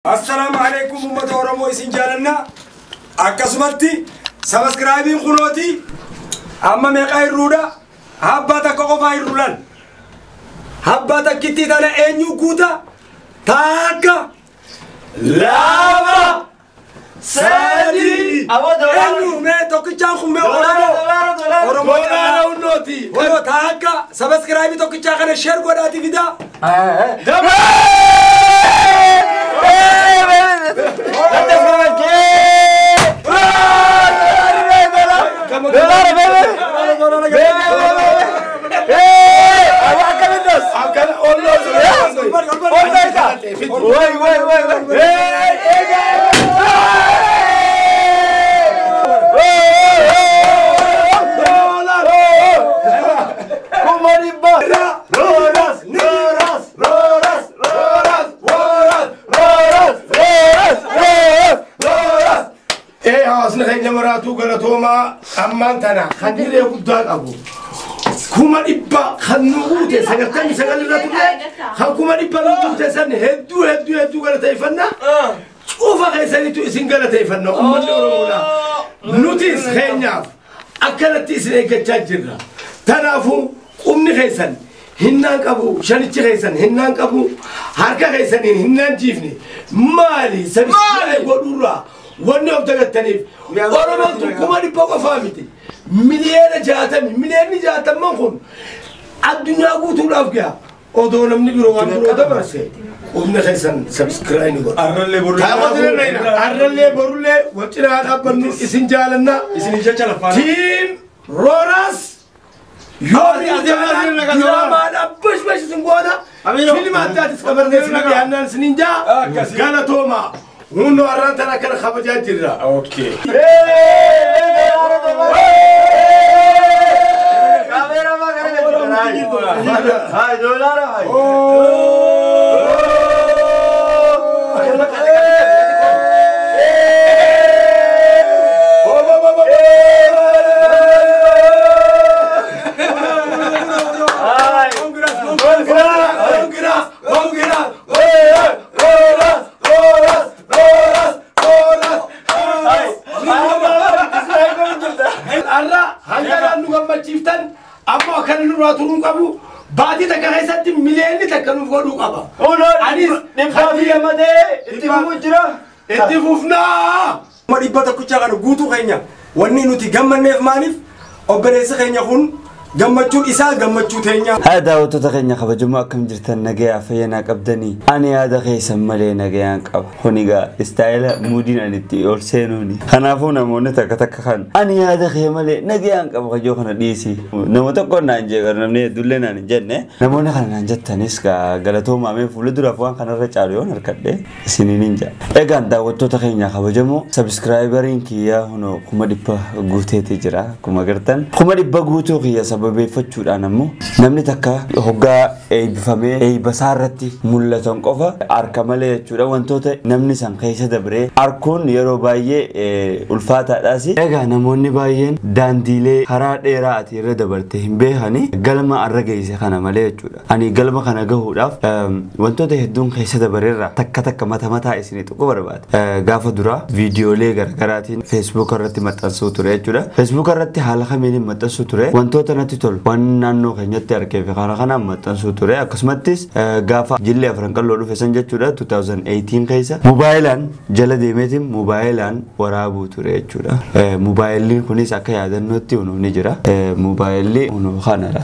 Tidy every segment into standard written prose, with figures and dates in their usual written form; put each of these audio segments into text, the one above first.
السلام عليكم أمة ورمو إسين جالنا أكسمتي سبسكرايبين خنوتي أما ميقاي رودا هباتا كوكوفاي رولان هباتا كتي تانا إنيو كوتا تاكا لاما سادي إنيو مي توكي چانخم مي ورمو ونوتي ونو تاكا سبسكرايبي توكي چاخنا شير قداتي فيدا مراتو غلطوما أمان تنا خدير يقول أبو كوما إبا خنوه تسعة سجل راتو كوما إبا راتو تسعة هدو غلطي فنا شوف خيساني تو إسين غلطي فنا أمان نورمونا نوتيس خينياف أكلت إسني كتجرا تنافو أمني خيسان هنان كابو شانيتي خيسان هنان كابو هاركا خيسان هنان جيفني مالي سبسكرايب يقولوا وانا ابتغتني ورمانتو كمان يبقى فامتي مليون جاتم منخون الدنيا قوتو الافقيا ودونا من بروغان برودا برسي ومن خيسان سبسكرايب نقول أرلي برولي وچنا هذا بنو اسين جالنا تيم روراس يوري دراما بش سنقونا فيلم هاتات اسكبر نسنا بيهنان سنينجا غلطوما هونو أرانتنا كنا خبجات جرا. أوكي. كاميرا ما كنا هاي دولار هاي. بعدي تكهيسات مليون تكلم فلو كابا. أني نبغى مدة اتفقنا. اتفقنا. ما ريبتا كوتشا كانوا غوتو خينيا. وني نوتي جمّن نيف مانيف. أبرز خينيا خون. جمّتشو إسا جمّتشو تينيا. هذا هو تتخيني خبر جمّع كم جرت النجاة فينا كبدني. أنا هذا خيس ملي نجاة كاب. هونيجا استايل مودين أنتي أرسلوني. خنافونا مونة تكخن. أنا هذا خيس ملي نجاة كاب خجوا خنا ديسي. نموت كون نانجي كرنا مني دولنا نانجنة. نمونا خنا نانجت تنس كا غلطو مامي فلو درافوان خنا رجاليون هركدة سيني نينجا. إيجان دا وتو تتخيني خبر جمّو سبسكرايبرين كيا هنو كوماديبا غوتة تجرا كوماغرتن كوماديبا غوتو كيا سبب فتشود أنامو نمني تكا هوجا بفمي بسارتي ملة قفا أركمله تشودا وانتوته نمني سانخيسة دبره أركون يروباية ألفات أسي إيجا نموني باين دانديله خرات إيراتي ردبرتهم بهاني قلما أرجعيسه خنا ملة تشودا أني قلما خنا جهوراف وانتوته هدون خيسة دبره تكا متا إسني تكو برباد غافة درا فيديو لي غراتين فيسبوك رتي متأسو ترى تشودا فيسبوك رتي حالها ميني متأسو ترى وانتوته نتيتول وانانو خنيت أركي في خنا متأسو ترى أقسمتيس غافة جيلي أفرنكال لورو فسنجة تشودا 2018 كيسا موبايلان جلدي ميتم موبايلان ورابو ترى تشودا موبايلي كوني ساكا يادن نوتي ونو نجرا موبايلي ونو خانرا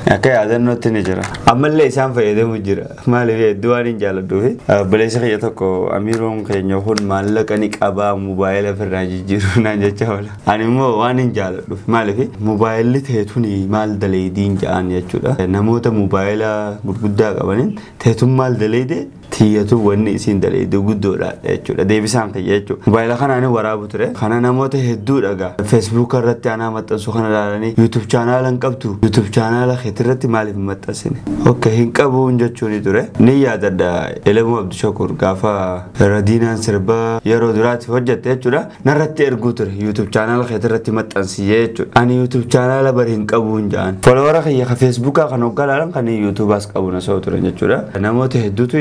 أكيد هذا نوتي نجرا أمال إنسان فايدة مجرا ما ليه دوارين جالو دوه بليس خياتكو أميرون خينيو خون مالك أنيك أبا موبايل فرناجي جيرو نانجا چاولا أني مو وانين جالو دوه ما ليه موبايل تهتوني مال دليدين جان يجودا نموتا موبايل مرقودا قبانين تهتون مال دليدي تياتو وني سين دليدو قدولا يجودا ديبسان خياتو موبايل خانا أنا ورابو ترى خانا نموتا هدو لغا فيسبوك رتي أنا متأسو خانا لالاني يوتيوب چانال انقبتو يوتيوب چانال خيترتي مالي متأسيني اوكي هنقبو انجوچوني ترى نيا دادا إلمو عبد الشكور غافا ردينا سربا يرو درات وجت يجودا نرتي ارغو ترى يوتيوب چانال خيترتي متأسي يجو أني يوتيوب چانال بري هنقبو انجان فولورا خيا فيسبوك خانو قلالان خاني يوتيوب اسقبو نسو ترى يجودا نموتا هدو تو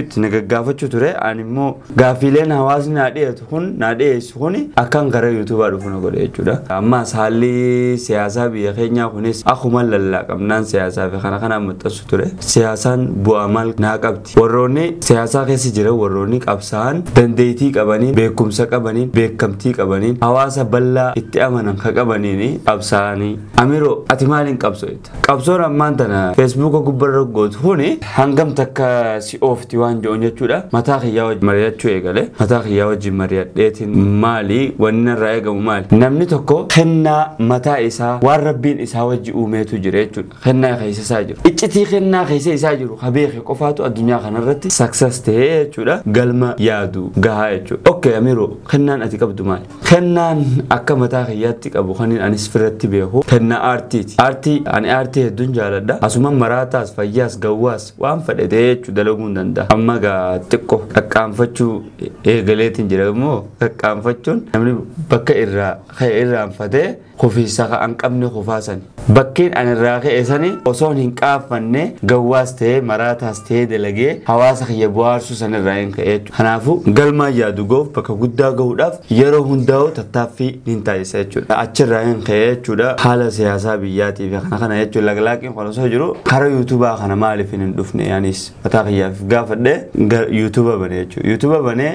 gaggaafachu ture ani immoo gaafileen hawaasni na dhiyeessu kun na dhiyeessu kun akkan gara YouTube dhufu na godhe jechuudha amma haalli siyaasaa biyya keenyaa kunis akkuma lallaqamnaan siyaasaa fi kana maxxansu ture siyaasaan bu'aa maal naa qabdi warroonni siyaasaa keessa jira warroonni qabsaan dandeettii qabaniin beekumsa qabaniin beekamtii qabaniin hawaasa bal'aa itti amanan ka qabaniin qabsaanii amiroo ati maaliin qabsoita qabsoon ammaan tana Facebook gubbarra gootu kuni hangam takka si oofti waan joon jechuudha mataa kiyyaa wajjin mari'achuu eegale mataa kiyyaa wajjin mari'adheetiin maali wanni irraa eegamu maali namni tokko kennaa mataa isaa waan rabbiin isaa wajji uumeetu jira jechuudha kennaa keessa isaa jiru iccitii kennaa keessa isaa jiru habeeke qofaatu addunyaa kanarratti success ta'ee jechuudha galma yaadu gahaa jechuudha okay amiroo kennaan ati qabdu maali kennaan akka mataa kiyyaatti qabu kanin anis firratti beeku kennaa aartii ani aartii hedduun jaaladha asuma maraataas fayyaas gawwaas waan fedhetee jechuudha dalaguun danda'a amma gaa xiqqoo qaqqaanfachuu eegaleetiin jira immoo qaqqaanfachuun namni bakka irraanfatee kufiisa kan qabne kufaasan bakkeen an irraa ka'e sani osoo hin qaaffanne gawwaas ta'ee maraataas ta'ee dalagee hawaasa kiyya bu'aarsuu san irraa hin ka'e kanaafuu galmaa yaadu goof bakka guddaa gahuudhaaf yeroo hundaa'u tattaaffii hin taasisa jechuudha achirraa hin ka'e jechuudha haala siyaasaa biyyaatii fi kana jechuudha laglaaqiin kun osoo jiru karaa yuutuubaa kana maaliif hin dhufne yaanis mataa kiyyaaf gaafadhe yuutuuba banee jechuudha yuutuuba banee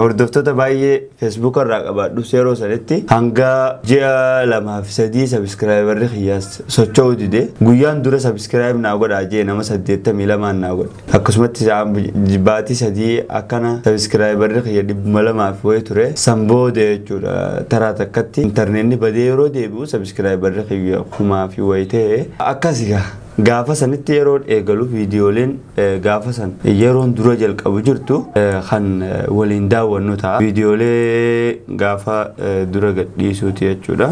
hordoftoota baay'ee feesbuuk irraa qabaadhus yeroo sanitti hanga ji'a lamaaf sadii sabskraayibarri kiyyaas socho'uu dide guyyaan dura sabskraayib naa godhaa jee nama 82 naa godhe akkasumatti baatii sadii akkana sabskraayibarri kiyya 200 wayi ture sanboode jechuudha taraa takkatti intarneetni badee yeroo deebi'u sabskraayibarri kiyya 1000 wayi ta'e akkasiga gaafa sanitti yeroo eegalu viidiyooleen gaafa san yeroon dura jalqabu jirtu kan waliin daawwannu ta'a viidiyoolee gaafa dura gadhiisuuti jechuudha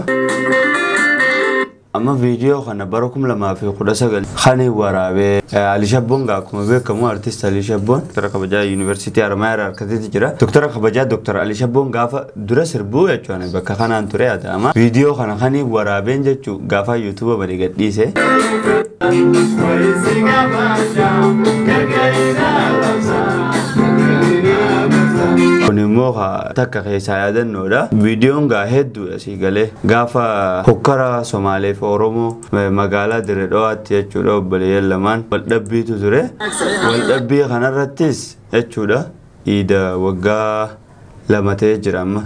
amma viidiyoo kana bara 2019 kan waraabee Ali Shabboon akkuma beekamu artist Ali Shabboon doktora kabajaa Yuunivarsiitii Haramayaa harkateetti jira doktora kabajaa doktora Ali Shabboon gaafa dura sirbuu jechuudha bakka kanaan ture adama viidiyoo kana kan waraabeen jechuu gaafa YouTube bade gadhiise kunimmoo takka keessaa yaadannoodha viidiyoon gaa hedduu asii galee gaafa hokkara Somaalee fi Oromoo magaalaa Dirree Dhawaatti jechuudha obboleeyyan lamaan waldhabbiitu ture waldhabbii kanarrattis jechuudha iida waggaa lama ta'ee jira amma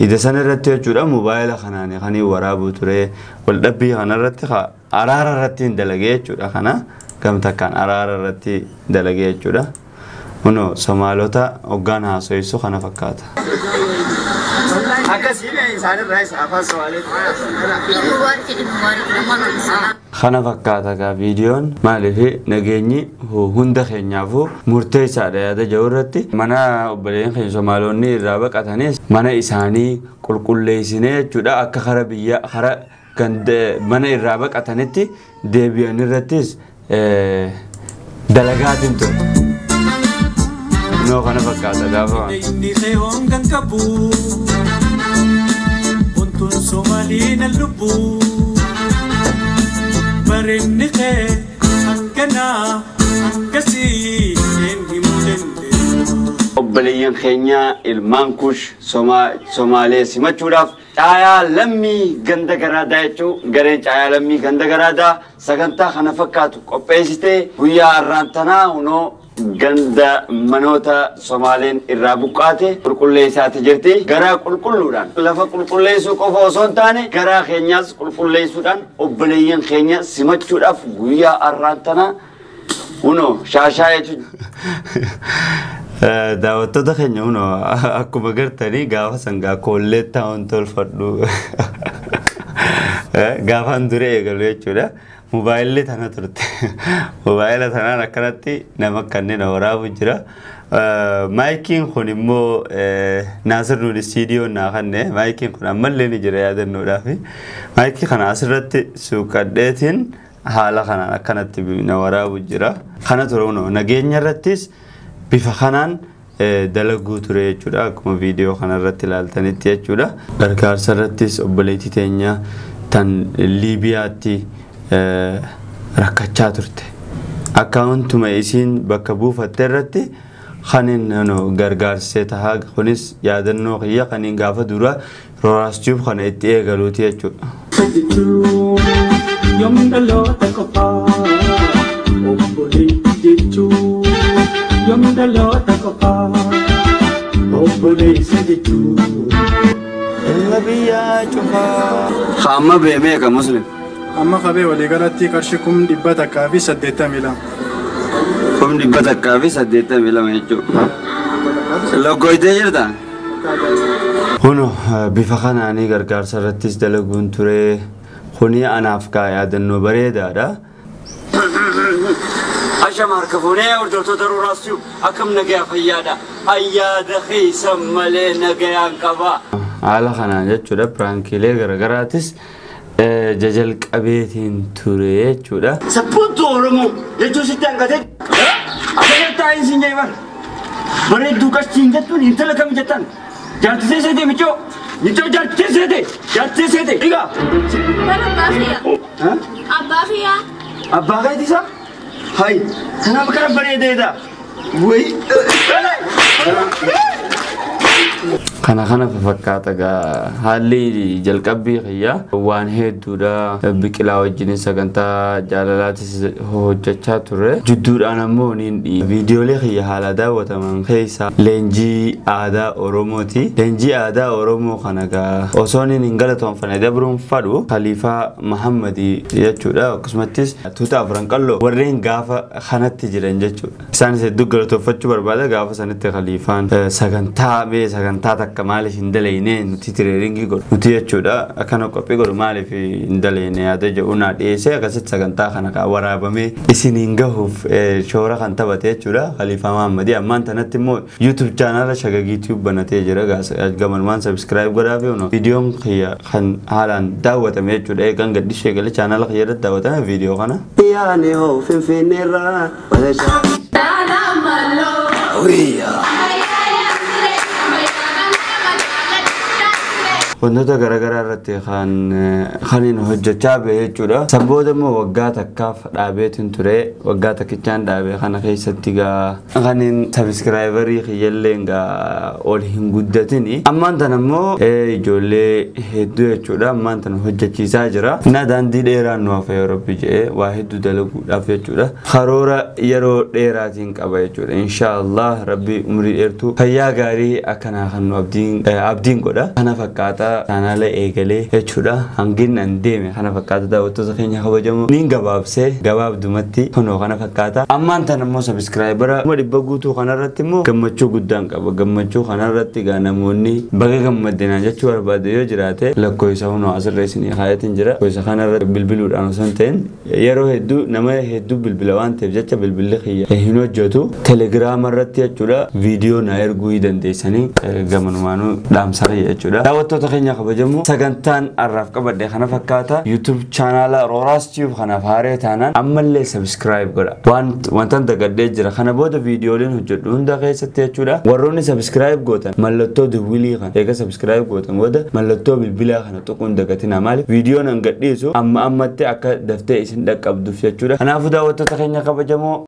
iida sanarratti jechuudha mobaayila kanaan kan waraabuu ture waldhabbii kanarratti araara irratti dalagee jechuudha kana gamtakkaan araara irratti dalagee jechuudha uno Somaalota hoggaan haasoysu kana fakkaata kana fakkaata gaa viidiyoon maaliif nageenyi hunda keenyaafu murteessaadha yaada jirurratti mana obboleeyyan keenya Somaalonni irraa baqatanis mana isaanii qulqulleessinee jechuudha akka kara biyya kara mana irraa baqatanitti deebi'an irrattis dalagaatiin ture no kana fakkaata gaafa inni xeewoon kan qabu untun Somaaliin lubbu barinni qee hanganaa hangasii inni mudende obboleeyyan keenya ilmaan kush Somaalee simachuudhaaf caayaa lammii ganda garaadaa jechuun gareen caayaa lammii ganda garaadaa sagantaa kana fakkaatu qopheessitee guyyaa arraantanaa hunoo ganda manoota Somaaleen irraa buqqaate qulqulleessaati jirti garaa qulqulluudhaan lafa qulqulleessuu qofa osoo hin taane garaa keenyaas qulqulleessuudhaan obboleeyyan keenya simachuudhaaf guyyaa arraantanaa hunoo shaashaayetu daawwattoota keenya hunoo akkuma gartanii gaafa sangaa koollee taa'uun tolfadhu gaafaan dure eegalu jechuudha mobaayilli tana turte mobaayila tanaan akkanatti nama kanneen waraabu jira maayikiin kun immoo Naasir Nuur istiidiyoo naa kanne maayikiin kun ammallee ni jira yaadannoodhaaf maayikii kana asirratti suuqadheetiin haala kanaan akkanatti na waraabu jira kana ture nageenya irrattis bifa kanaan dalaguu ture jechuudha akkuma viidiyoo kanarratti ilaaltanitti jechuudha gargaarsa irrattis obboleettii teenya tan Liibiyaatti rakkachaa turte akkaawuntuma isiin bakka buufatte irratti خانين نو غرغار سيتها خونس يادنو خيا خانين غافا دورا روراس تيوب خان اتي غلوتي اچو يوم دلو تكفا اوبولي جيچو يوم دلو تكفا اوبولي سجيچو النبيا چوفا خامه بيمه كمسلم اما خبي ولي غلطي كرشكم دبتا كافي سديتا ميلا كم دبتا كافي سديتا ميلا ميچو لو کويته جرتا هونو بفخنا اني غرغار سرتيس دلغون توري خوني اناف کا يادنو بريدادا اشمار كفوني وردوتو دروراسيو اكم نگيا فيادا اياد خيسم ملي نگيا انقبا على خنا جچودا برانكيلي غرغراتس ججل قبيتين توري چودا سپوتو رمو يچو سيتان گدي اگر تاين سينجيبر بري دوكاس سينجتون انتلا كم جتان جات سيدي ميچو نيچو جات سيدي ايغا انا باخيا ها اباخيا اباخيا ديسا هاي انا بكره بري ديدا وي خنا ففكاتا حالي جلقبي خيا وان هدودا بقلا وجين سغنتا جالالات هوجچا تور جدود انمو نين فيديو لي خيا حالادا وتمن خيسا لنجي ادا اوروموتي لنجي ادا اورومو خناغا اوسوني نينغلتون فنيدبرون فادو خليفه محمدي يچودا قسمتيس توتا فرانقلو ورين غافا خنت جيرن جچو سان سدو غلتو فچو بربادا غافا سنت خليفان سغنتا بي سغنتا كمال هندلينه نتي تريرينغي غو نتي يچودا اكنو كوبي غو مال في هندلينه ادا جونا ديسه كسيت سغنتا خنكا ورابمي اسينينغو شورا خنتا بته يچودا خليفه محمدي امان تنتمو يوتيوب چانل شغا يوتيوب بنته جرا غاس گمن مان سبسكرايب غرافي نو فيديو خيا خن حالان داوتم يچودا ايغان گدي شغل چانل خيا داوتنا فيديو خنا يعني هو فينيرا ولا انا مالو ويا wantoota garaagaraa irratti khaniin hojjechaa ba'ee jechuudha. Sanbooda immoo waggaa takkaaf dhaabeetiin ture. Waggaa takkichaan dhaabee kana keessatti khaniin sabiskiraayivarii kiyyalleen ol hin guddatini. Ammaan tan immoo ijoollee hedduu jechuudha. Ammaan tan hojjechiisaa jira. Na daandii dheeraan nu hafa yoo rabbi jedhee waa hedduu dalaguudhaaf jechuudha. Karoora yeroo dheeraatiin qaba jechuudha. Inshaallah rabbi umrii dheertuu fayyaa gaarii akkanaa kan nu abdiin godha. Kana fakkaata channel eegale jechuudha hangin andeeme kana fakkaata daawwattoota keenya kabajamoo niin gabaabdumatti kunoo kana fakkaata ammaan tan immoo subscriber dhibba guutuu kanarratti immoo gammachuu guddaan qaba gammachuu kanarratti namoonni baga gammadinaa jechuu barbaade yoo jiraate lakkoofsa hunoo asirra isinii kaayatiin jira lakkoofsa kanarratti bilbiluudhaan osoo hin ta'in yeroo hedduu nama hedduu bilbila waan ta'eef jecha bilbilli kiyya hin hojjetu telegram irratti jechuudha viidiyoo na erguu dandeessanii gamanumaanuu dhaamsa jechuudha daawwattoota keenya kabajamoo sagantaan arraaf qabadde kana fakkaata YouTube channel Roras Tube kana faaree taanaan ammallee subscribe godha wantan dagadee jira kana booda viidiyooleen hojjedhu hunda keessatti jechuudha warroonni subscribe gootan mallattoo duwwilii kan eega subscribe gootan booda mallattoo bilbilaa kana tuquun dagatina maaliif viidiyoon an gadhiisu ammatti akka daftee isin dhaqqabduuf jechuudha kanaafuu daawwattoota keenya kabajamoo